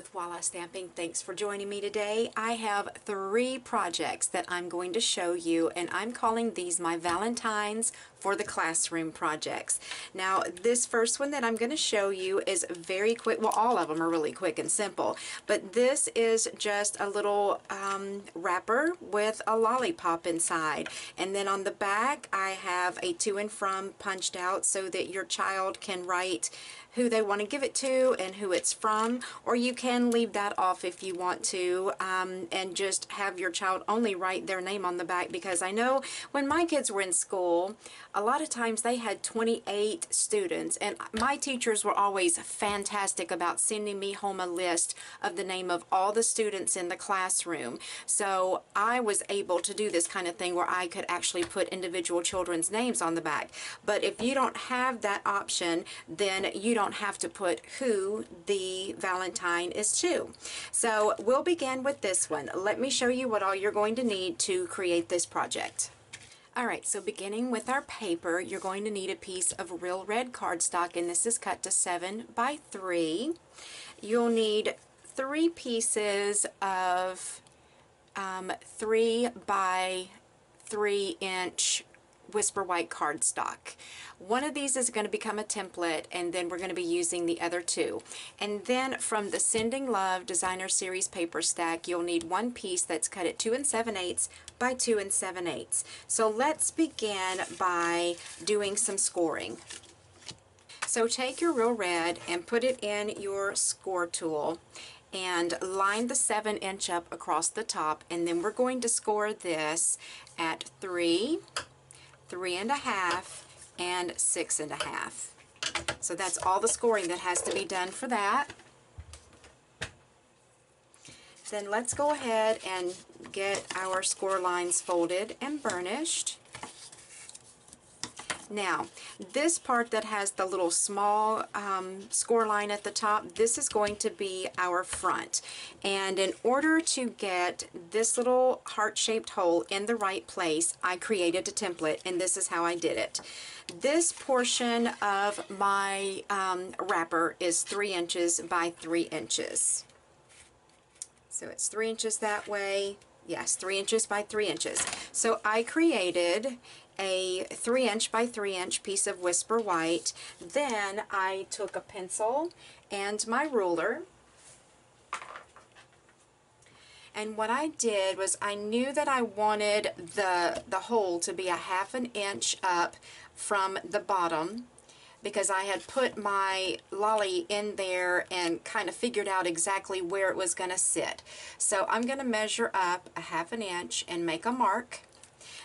with Walla Stamping. Thanks for joining me today. I have 3 projects that I'm going to show you, and I'm calling these my Valentines for the Classroom projects. Now, this first one that I'm going to show you is very quick. Well, all of them are really quick and simple, but this is just a little wrapper with a lollipop inside. And then on the back, I have a to and from punched out so that your child can write who they want to give it to and who it's from, or you can leave that off if you want to, and just have your child only write their name on the back, because I know when my kids were in school, a lot of times they had 28 students, and my teachers were always fantastic about sending me home a list of the name of all the students in the classroom. So I was able to do this kind of thing where I could actually put individual children's names on the back. But if you don't have that option, then you don't have to put who the Valentine is to. So we'll begin with this one. Let me show you what all you're going to need to create this project. Alright, so beginning with our paper, you're going to need a piece of real red cardstock, and this is cut to 7 by 3. You'll need 3 pieces of 3 by 3 inch Whisper White cardstock. One of these is going to become a template, and then we're going to be using the other 2. And then from the Sending Love Designer Series paper stack, you'll need 1 piece that's cut at 2 7/8 by 2 7/8. So let's begin by doing some scoring. So take your real red and put it in your score tool and line the 7-inch up across the top, and then we're going to score this at 3, 3.5, and 6.5. So that's all the scoring that has to be done for that. Then let's go ahead and get our score lines folded and burnished. Now, this part that has the little small score line at the top, this is going to be our front. And in order to get this little heart-shaped hole in the right place, I created a template, and this is how I did it. This portion of my wrapper is 3 inches by 3 inches. So it's 3 inches that way. Yes, 3 inches by 3 inches. So I created a 3-inch by 3-inch piece of Whisper White. Then I took a pencil and my ruler, and what I did was I knew that I wanted the hole to be a 1/2 inch up from the bottom, because I had put my lolly in there and kind of figured out exactly where it was going to sit. So I'm going to measure up a 1/2 inch and make a mark.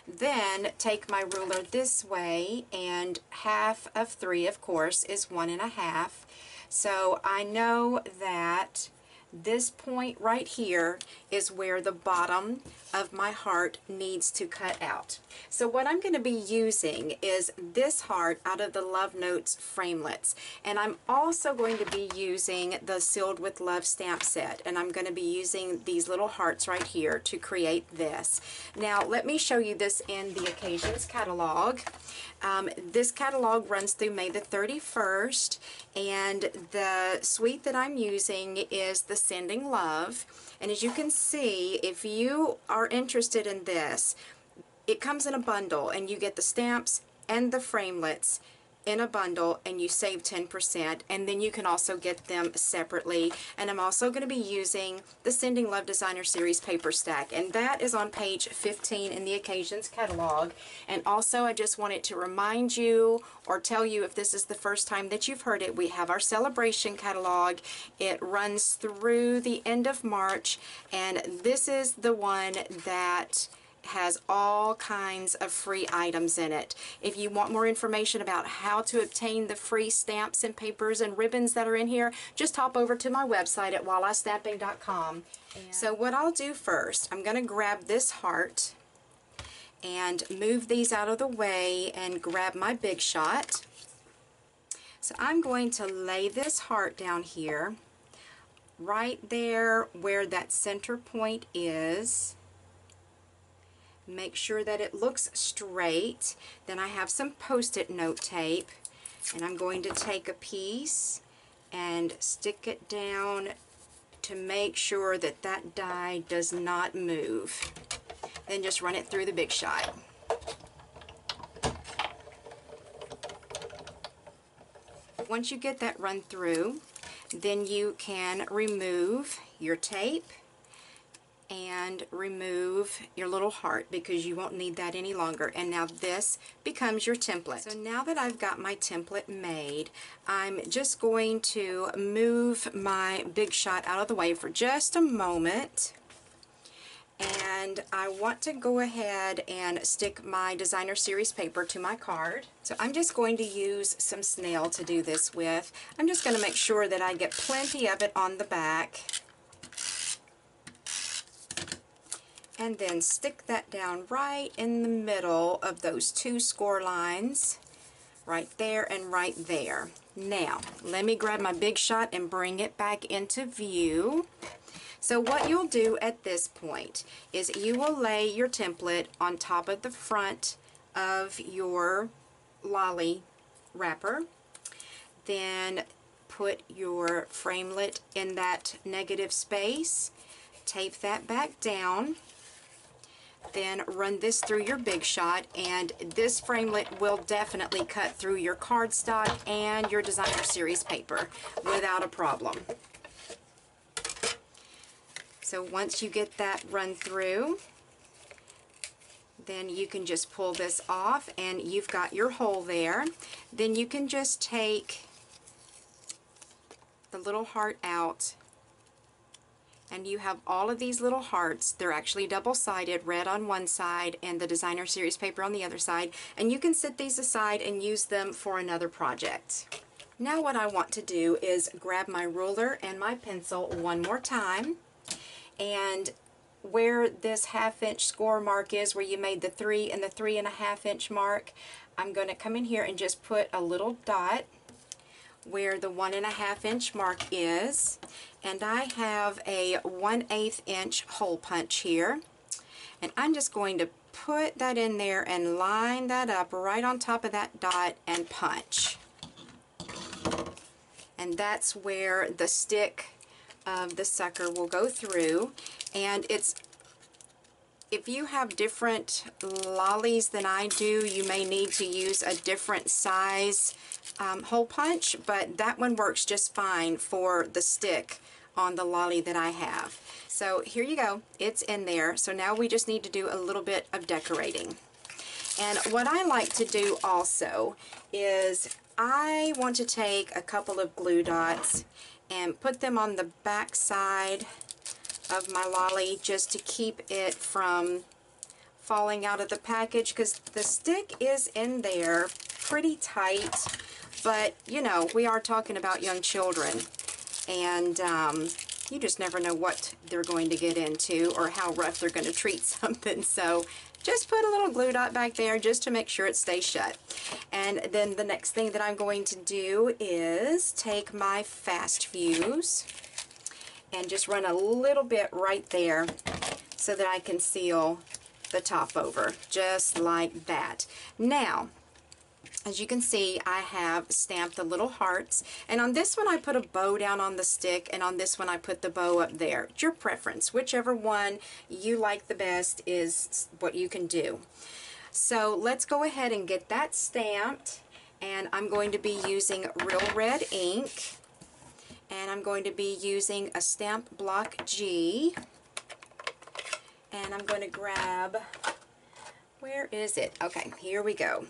Then take my ruler this way, and 1/2 of 3, of course, is 1.5. So I know that this point right here is where the bottom of my heart needs to cut out. So what I'm going to be using is this heart out of the Love Notes framelits, and I'm also going to be using the Sealed with Love stamp set, and I'm going to be using these little hearts right here to create this. Now let me show you this in the Occasions catalog. This catalog runs through May the 31st, and the suite that I'm using is the Sending Love. And as you can see, if you are interested in this, it comes in a bundle, and you get the stamps and the framelits in a bundle, and you save 10%, and then you can also get them separately. And I'm also going to be using the Sending Love Designer Series paper stack, and that is on page 15 in the Occasions catalog. And also, I just wanted to remind you, or tell you if this is the first time that you've heard it, we have our celebration catalog. It runs through the end of March, and this is the one that has all kinds of free items in it. If you want more information about how to obtain the free stamps and papers and ribbons that are in here, just hop over to my website at wallastamping.com. So what I'll do first, I'm going to grab this heart and move these out of the way and grab my Big Shot. So I'm going to lay this heart down here, right there where that center point is. Make sure that it looks straight. Then I have some Post-it note tape, and I'm going to take a piece and stick it down to make sure that that die does not move. Then just run it through the Big Shot. Once you get that run through, then you can remove your tape and remove your little heart, because you won't need that any longer. And now this becomes your template. So now that I've got my template made, I'm just going to move my Big Shot out of the way for just a moment. And I want to go ahead and stick my designer series paper to my card. So I'm just going to use some snail to do this with. I'm just going to make sure that I get plenty of it on the back. And then stick that down right in the middle of those two score lines. Right there and right there. Now, let me grab my Big Shot and bring it back into view. So what you'll do at this point is you will lay your template on top of the front of your lolly wrapper. Then put your framelit in that negative space. Tape that back down. Then run this through your Big Shot, and this framelit will definitely cut through your cardstock and your designer series paper without a problem. So once you get that run through, then you can just pull this off and you've got your hole there. Then you can just take the little heart out, and you have all of these little hearts. They're actually double-sided, red on one side and the designer series paper on the other side, and you can set these aside and use them for another project. Now what I want to do is grab my ruler and my pencil one more time, and where this 1/2 inch score mark is, where you made the 3 and the 3.5 inch mark, I'm going to come in here and just put a little dot where the 1.5 inch mark is, and I have a 1/8 inch hole punch here, and I'm just going to put that in there and line that up right on top of that dot and punch. And that's where the stick of the sucker will go through. And it's, if you have different lollies than I do, you may need to use a different size hole punch, but that one works just fine for the stick on the lolly that I have. So here you go, it's in there. So now we just need to do a little bit of decorating. And what I like to do also is I want to take a couple of glue dots and put them on the back side of my lolly just to keep it from falling out of the package, because the stick is in there pretty tight, but you know, we are talking about young children, and you just never know what they're going to get into or how rough they're going to treat something. So just put a little glue dot back there just to make sure it stays shut. And then the next thing that I'm going to do is take my fast fuse and just run a little bit right there so that I can seal the top over, just like that. Now, as you can see, I have stamped the little hearts, and on this one I put a bow down on the stick, and on this one I put the bow up there. It's your preference. Whichever one you like the best is what you can do. So let's go ahead and get that stamped, and I'm going to be using Real Red ink, and I'm going to be using a Stamp Block G, and I'm going to grab, where is it? Okay, here we go.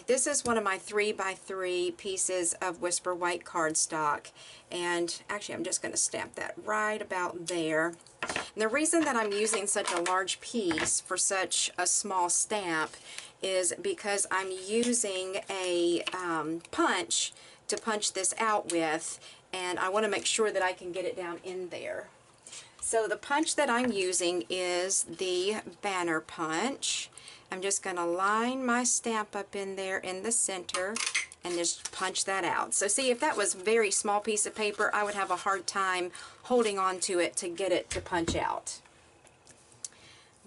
This is one of my 3x3 pieces of Whisper White cardstock, and actually I'm just going to stamp that right about there. And the reason that I'm using such a large piece for such a small stamp is because I'm using a punch to punch this out with, and I want to make sure that I can get it down in there. So the punch that I'm using is the banner punch. I'm just going to line my stamp up in there in the center and just punch that out. So see, if that was a very small piece of paper, I would have a hard time holding on to it to get it to punch out.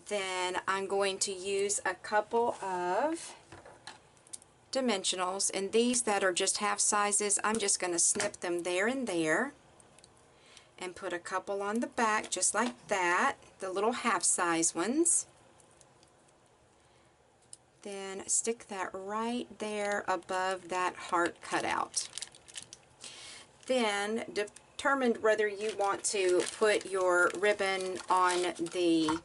Then I'm going to use a couple of dimensionals, and these that are just half sizes, I'm just going to snip them there and there. and put a couple on the back just like that, the little half-size ones. Then stick that right there above that heart cutout. Then determine whether you want to put your ribbon on the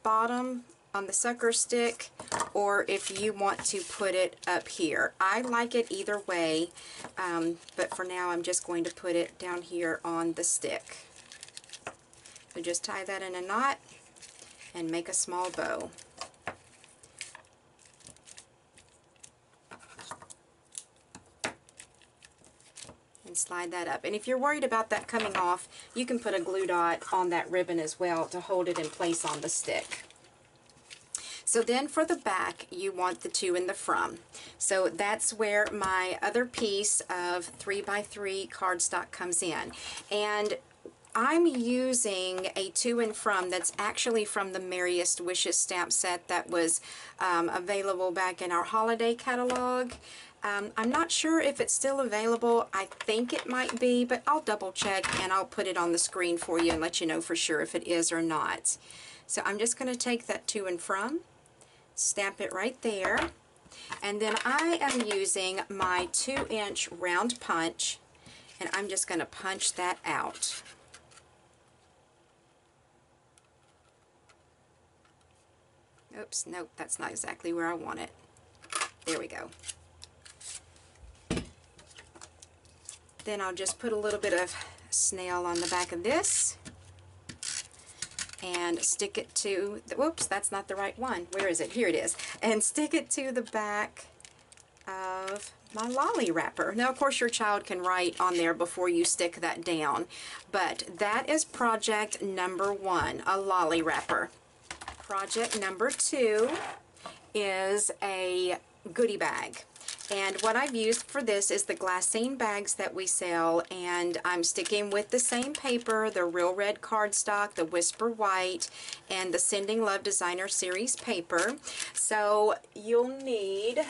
bottom on the sucker stick or if you want to put it up here. I like it either way, but for now I'm just going to put it down here on the stick. So just tie that in a knot and make a small bow. And slide that up. And if you're worried about that coming off, you can put a glue dot on that ribbon as well to hold it in place on the stick. So then for the back, you want the to and the from. So that's where my other piece of 3x3 cardstock comes in. And I'm using a to and from that's actually from the Merriest Wishes stamp set that was available back in our holiday catalog. I'm not sure if it's still available. I think it might be, but I'll double check and I'll put it on the screen for you and let you know for sure if it is or not. So I'm just going to take that to and from, stamp it right there, and then I am using my 2-inch round punch, and I'm just going to punch that out. Oops, nope, that's not exactly where I want it. There we go. Then I'll just put a little bit of snail on the back of this and stick it to, whoops, that's not the right one. Where is it? Here it is. And stick it to the back of my lolly wrapper. Now, of course, your child can write on there before you stick that down, but that is project number 1, a lolly wrapper. Project number 2 is a goodie bag. And what I've used for this is the glassine bags that we sell, and I'm sticking with the same paper, the real red cardstock, the Whisper White, and the Sending Love Designer Series paper. So you'll need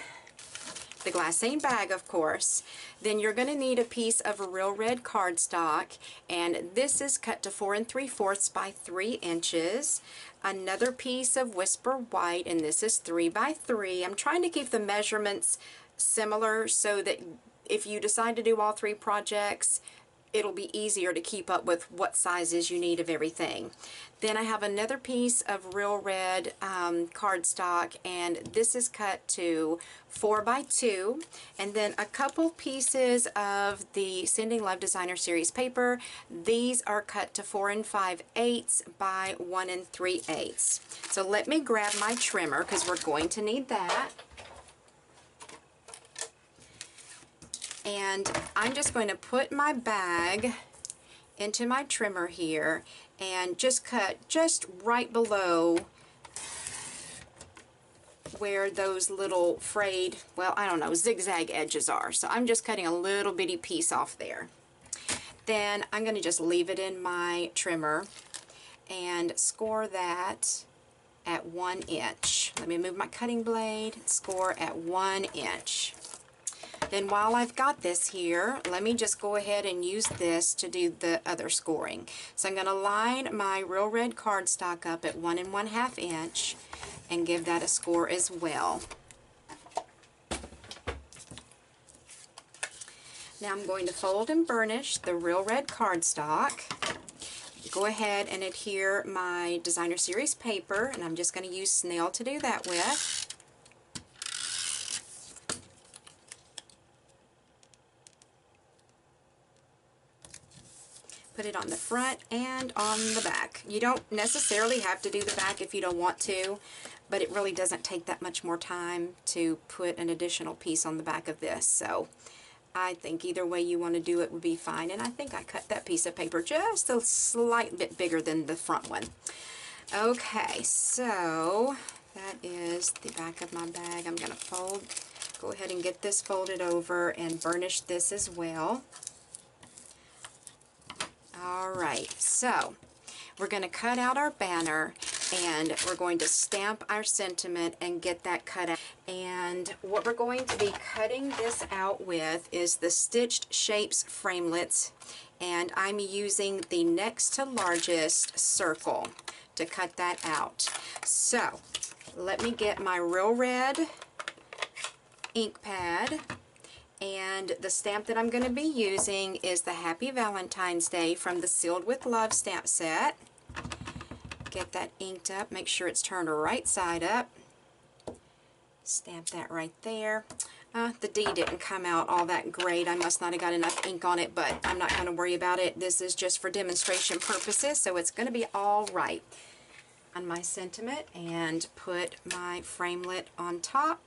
the glassine bag, of course. Then you're going to need a piece of real red cardstock, and this is cut to 4 3/4 by 3 inches. Another piece of Whisper White, and this is 3 by 3. I'm trying to keep the measurements similar so that if you decide to do all 3 projects, it'll be easier to keep up with what sizes you need of everything. Then I have another piece of real red cardstock, and this is cut to 4 by 2, and then a couple pieces of the Sending Love Designer Series paper. These are cut to 4 5/8 by 1 3/8. So let me grab my trimmer because we're going to need that. And I'm just going to put my bag into my trimmer here and just cut just right below where those little frayed, well, I don't know, zigzag edges are. So I'm just cutting a little bitty piece off there. Then I'm going to just leave it in my trimmer and score that at 1 inch. Let me move my cutting blade, score at 1 inch. Then while I've got this here, let me just go ahead and use this to do the other scoring. So I'm going to line my real red cardstock up at 1 1/2 inch and give that a score as well. Now I'm going to fold and burnish the real red cardstock. Go ahead and adhere my Designer Series paper, and I'm just going to use snail to do that with. Put it on the front and on the back. You don't necessarily have to do the back if you don't want to, but it really doesn't take that much more time to put an additional piece on the back of this. So I think either way you want to do it would be fine. And I think I cut that piece of paper just a slight bit bigger than the front one. Okay, so that is the back of my bag. I'm going to go ahead and get this folded over and burnish this as well. Alright, so we're going to cut out our banner, and we're going to stamp our sentiment and get that cut out. And what we're going to be cutting this out with is the Stitched Shapes framelits and I'm using the next to largest circle to cut that out. So let me get my Real Red ink pad, and the stamp that I'm going to be using is the Happy Valentine's Day from the Sealed with Love stamp set. Get that inked up, make sure it's turned right side up. Stamp that right there. The D didn't come out all that great. I must not have got enough ink on it, but I'm not going to worry about it. This is just for demonstration purposes, so it's going to be all right. On my sentiment and put my framelit on top.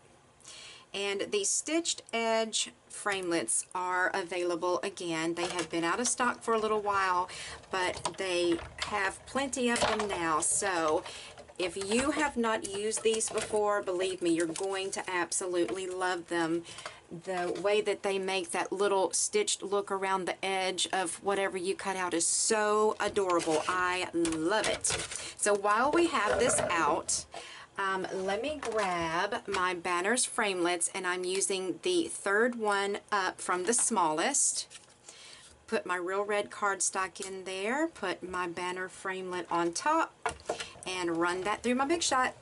And these stitched edge framelits are available again. They have been out of stock for a little while, but they have plenty of them now. So if you have not used these before, believe me, you're going to absolutely love them. The way that they make that little stitched look around the edge of whatever you cut out is so adorable. I love it. So while we have this out, let me grab my Banners framelits, and I'm using the third one up from the smallest. Put my Real Red cardstock in there, put my banner framelit on top, and run that through my Big Shot.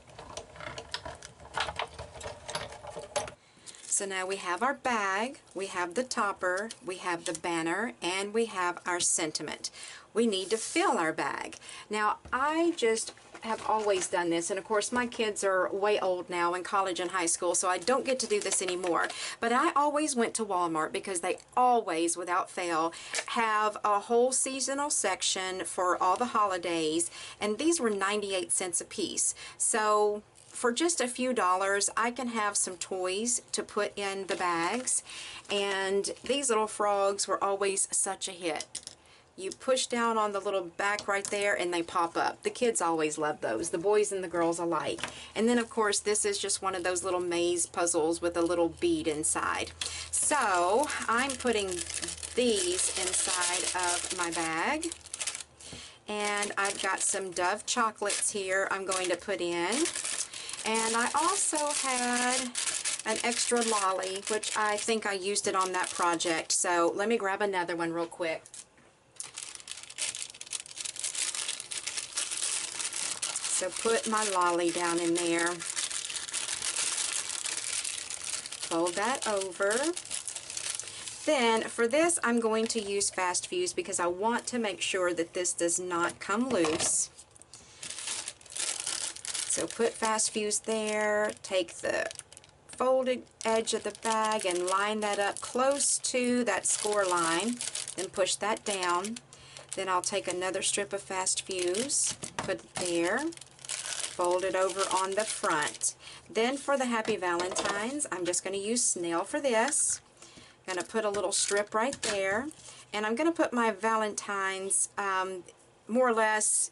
So now we have our bag, we have the topper, we have the banner, and we have our sentiment. We need to fill our bag. Now, I just have always done this, and of course my kids are way old now in college and high school, so I don't get to do this anymore. But I always went to Walmart because they always, without fail, have a whole seasonal section for all the holidays, and these were 98 cents a piece. So for just a few dollars, I can have some toys to put in the bags, and these little frogs were always such a hit. You push down on the little back right there and they pop up. The kids always love those, the boys and the girls alike. And then of course this is just one of those little maze puzzles with a little bead inside. So I'm putting these inside of my bag. And I've got some Dove chocolates here I'm going to put in. And I also had an extra lolly, which I think I used it on that project. So let me grab another one real quick. So put my lolly down in there. Fold that over. Then for this I'm going to use Fast Fuse because I want to make sure that this does not come loose. So put Fast Fuse there, take the folded edge of the bag and line that up close to that score line, then push that down. Then I'll take another strip of Fast Fuse, put it there, fold it over on the front. Then for the Happy Valentines, I'm just going to use snail for this. I'm going to put a little strip right there, and I'm going to put my Valentines more or less,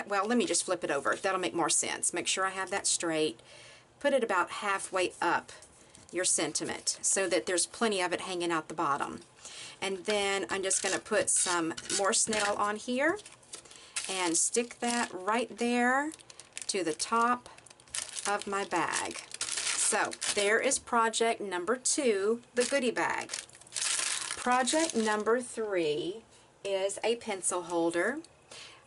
well, let me just flip it over. That'll make more sense. Make sure I have that straight. Put it about halfway up your sentiment so that there's plenty of it hanging out the bottom. And then I'm just going to put some more snail on here and stick that right there to the top of my bag. So there is project number 2, the goodie bag. Project number 3 is a pencil holder.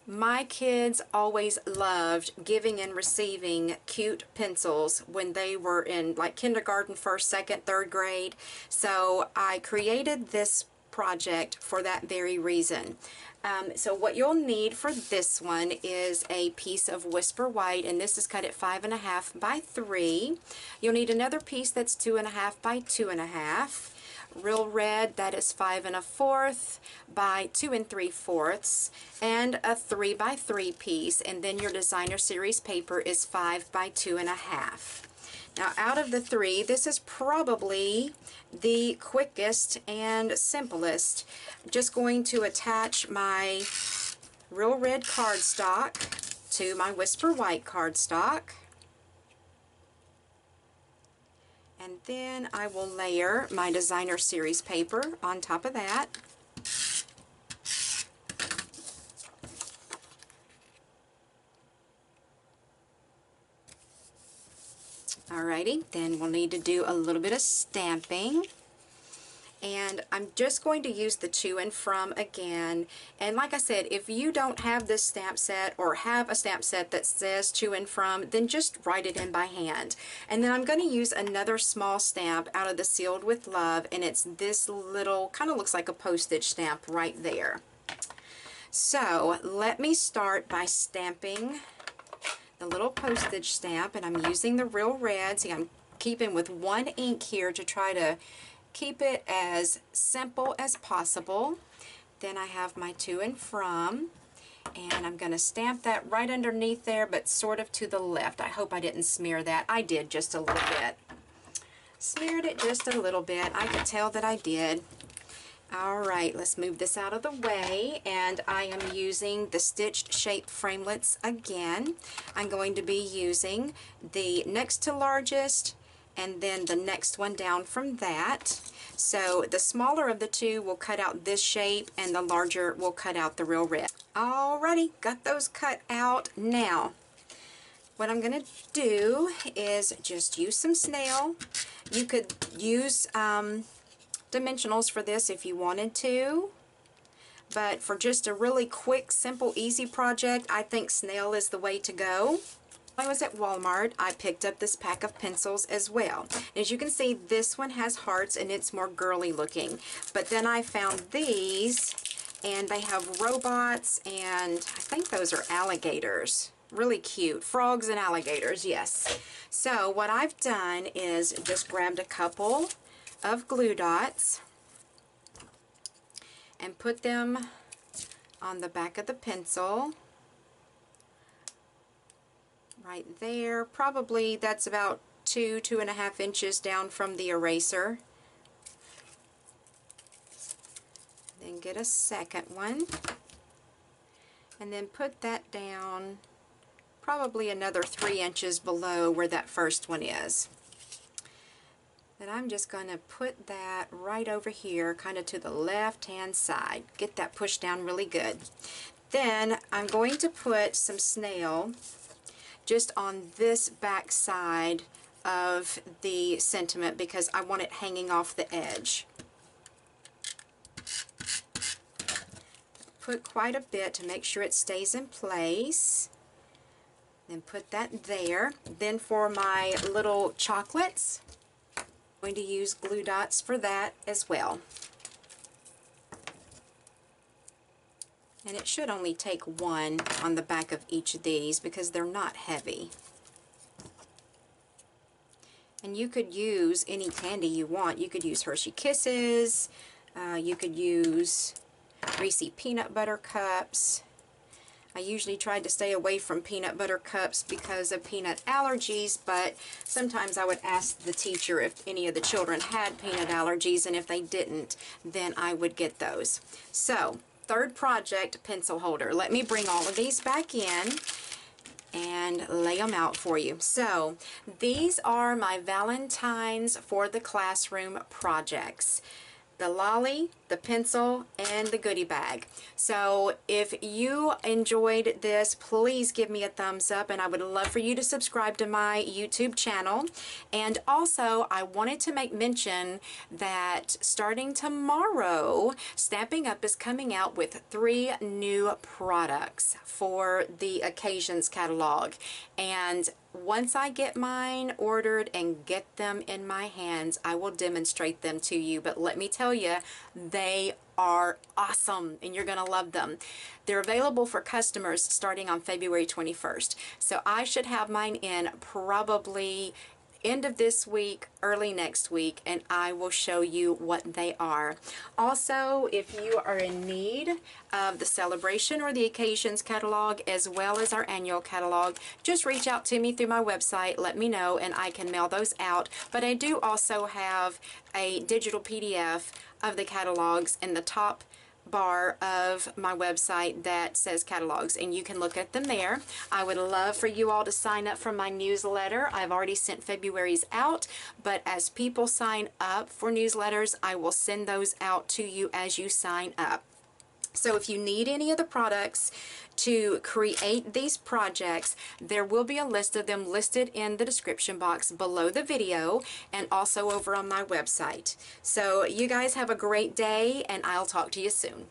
My kids always loved giving and receiving cute pencils when they were in like kindergarten, 1st, 2nd, 3rd grade. So I created this project for that very reason. So what you'll need for this one is a piece of Whisper White, and this is cut at 5.5 by 3. You'll need another piece that's 2.5 by 2.5. Real Red, that is 5 1/4 by 2 3/4, and a 3 by 3 piece, and then your designer series paper is 5 by 2.5. Now out of the 3, this is probably the quickest and simplest. I'm just going to attach my Real Red cardstock to my Whisper White cardstock. And then I will layer my designer series paper on top of that. Alrighty, then we'll need to do a little bit of stamping. and I'm just going to use the to and from again. And like I said, if you don't have this stamp set or have a stamp set that says to and from, then just write it in by hand. And then I'm going to use another small stamp out of the Sealed with Love, and it's this little, kind of looks like a postage stamp right there. So let me start by stamping the little postage stamp, and I'm using the Real Red. See, I'm keeping with one ink here to try to keep it as simple as possible. Then I have my to and from, and I'm going to stamp that right underneath there, but sort of to the left. I hope I didn't smear that. I did just a little bit. Smeared it just a little bit. I could tell that I did. Alright, let's move this out of the way, and I am using the stitched shape framelits again. I'm going to be using the next to largest and then the next one down from that. So the smaller of the two will cut out this shape, and the larger will cut out the Real Red. Alrighty, got those cut out. Now, what I'm going to do is just use some snail. You could use dimensionals for this if you wanted to, but for just a really quick, simple, easy project, I think snail is the way to go. When I was at Walmart, I picked up this pack of pencils as well. As you can see, this one has hearts and it's more girly looking, but then I found these and they have robots, and I think those are alligators. Really cute. Frogs and alligators, yes. So what I've done is just grabbed a couple of glue dots and put them on the back of the pencil right there. Probably that's about 2.5 inches down from the eraser. Then get a second one and then put that down probably another 3 inches below where that first one is. Then I'm just going to put that right over here, kind of to the left hand side. Get that pushed down really good. Then I'm going to put some snail just on this back side of the sentiment because I want it hanging off the edge. Put quite a bit to make sure it stays in place. Then put that there. Then for my little chocolates, I'm going to use glue dots for that as well. And it should only take one on the back of each of these because they're not heavy. And you could use any candy you want. You could use Hershey Kisses, you could use Reese's Peanut Butter Cups. I usually tried to stay away from peanut butter cups because of peanut allergies, but sometimes I would ask the teacher if any of the children had peanut allergies, and if they didn't, then I would get those. So, third project, pencil holder. Let me bring all of these back in and lay them out for you. So, these are my Valentines for the Classroom projects. The lolly, the pencil, and the goodie bag. So if you enjoyed this, please give me a thumbs up, and I would love for you to subscribe to my YouTube channel. And also, I wanted to make mention that starting tomorrow, Stampin' Up! Is coming out with 3 new products for the Occasions catalog. And once I get mine ordered and get them in my hands, I will demonstrate them to you. But let me tell you, they are awesome and you're going to love them. They're available for customers starting on February 21st. So I should have mine in probably end of this week, early next week, and I will show you what they are. Also, if you are in need of the Celebration or the Occasions catalog as well as our annual catalog, just reach out to me through my website, let me know, and I can mail those out. But I do also have a digital PDF of the catalogs in the top bar of my website that says catalogs, and you can look at them there. I would love for you all to sign up for my newsletter. I've already sent February's out, but as people sign up for newsletters, I will send those out to you as you sign up. So if you need any of the products to create these projects, there will be a list of them listed in the description box below the video and also over on my website. So you guys have a great day, and I'll talk to you soon.